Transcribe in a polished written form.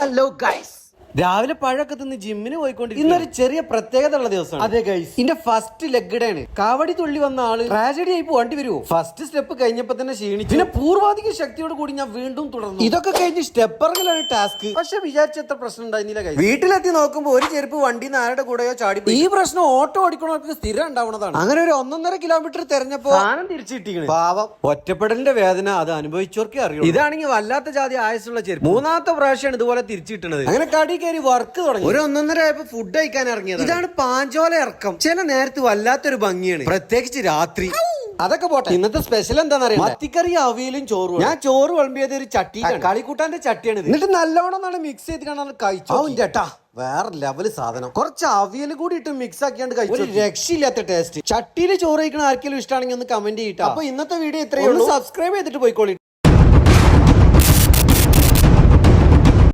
Hello guys, രാവിലെ പഴമൊക്കെ തിന്ന് ജിമ്മിന് പോയിക്കൊണ്ടിരിക്കും. ഇന്നൊരു ചെറിയ പ്രത്യേകത ഉള്ള ദിവസമാണ്. അതെ ഗൈസ്, ഇതിന്റെ ഫസ്റ്റ് ലെഗ് ഡേ ആണ്. കാവടി തുള്ളി വന്ന ആള് ട്രാജഡി ആയി പോകേണ്ടി വരുമോ? ഫസ്റ്റ് സ്റ്റെപ്പ് കഴിഞ്ഞപ്പോ തന്നെ ക്ഷീണിച്ചു. പിന്നെ പൂർവാധിക ശക്തിയോട് കൂടി ഞാൻ വീണ്ടും തുടർന്നു. ഇതൊക്കെ കഴിഞ്ഞ് സ്റ്റെപ്പറിലാണ് ടാസ്ക്. പക്ഷെ വിചാരിച്ചത്ര പ്രശ്നം ഉണ്ടായിരുന്നില്ല ഗൈസ്. വീട്ടിലെത്തി നോക്കുമ്പോൾ ഒരു ചെരുപ്പ് വണ്ടിന്ന് ആരുടെ കൂടെയോ ചാടി. ഈ പ്രശ്നം ഓട്ടോ ഓടിക്കണവർക്ക് സ്ഥിരം ഉണ്ടാവുന്നതാണ്. അങ്ങനെ ഒരു 1.5 കിലോമീറ്റർ തെരഞ്ഞപ്പോ സാധനം തിരിച്ചു കിട്ടിയാണ്. പാവം, ഒറ്റപ്പെടലിന്റെ വേദന അത് അനുഭവിച്ചവർക്കേ അറിയൂ. ഇതാണെങ്കിൽ വല്ലാത്ത ജാതി ആയസുള്ള ചെരുപ്പ്. മൂന്നാമത്തെ പ്രാവശ്യമാണ് ഇതുപോലെ തിരിച്ചു കിട്ടുന്നത്. അങ്ങനെ കടി കയറി വർക്ക് തുടങ്ങി. ഒരു 1.5 ആയപ്പോ ഫുഡ് കഴിക്കാൻ ഇറങ്ങിയത്. ഇതാണ് പാഞ്ചോല ഇറക്കം. ചില നേരത്ത് വല്ലാത്തൊരു ഭംഗിയാണ്, പ്രത്യേകിച്ച് രാത്രി. അതൊക്കെ പോട്ടെ, ഇന്നത്തെ സ്പെഷ്യൽ എന്താണെന്നറിയാം? മത്തിക്കറി, അവിയലും ചോറും. ഞാൻ ചോറ് വിളമ്പിയത് ഒരു ചട്ടി, കളിക്കൂട്ടാന്റെ ചട്ടിയാണ്. എന്നിട്ട് നല്ലോണം മിക്സ് ചെയ്ത് കാണാൻ കഴിച്ചു. ചേട്ടാ, വേറെ ലെവല് സാധനം. കുറച്ച് അവിയൽ കൂടി ഇട്ട് മിക്സ് ആക്കിയാണ്ട് കഴിച്ചു. ഒരു രക്ഷയില്ലാത്ത ടേസ്റ്റ്. ചട്ടിയിൽ ചോറ് കഴിക്കണ ആർക്കെങ്കിലും ഇഷ്ടമാണെങ്കിൽ ഒന്ന് കമന്റ് ചെയ്യട്ടോ. അപ്പൊ ഇന്നത്തെ വീഡിയോ ഇത്രയേ ഉള്ളൂ. സബ്സ്ക്രൈബ് ചെയ്തിട്ട് പോയിക്കോളി.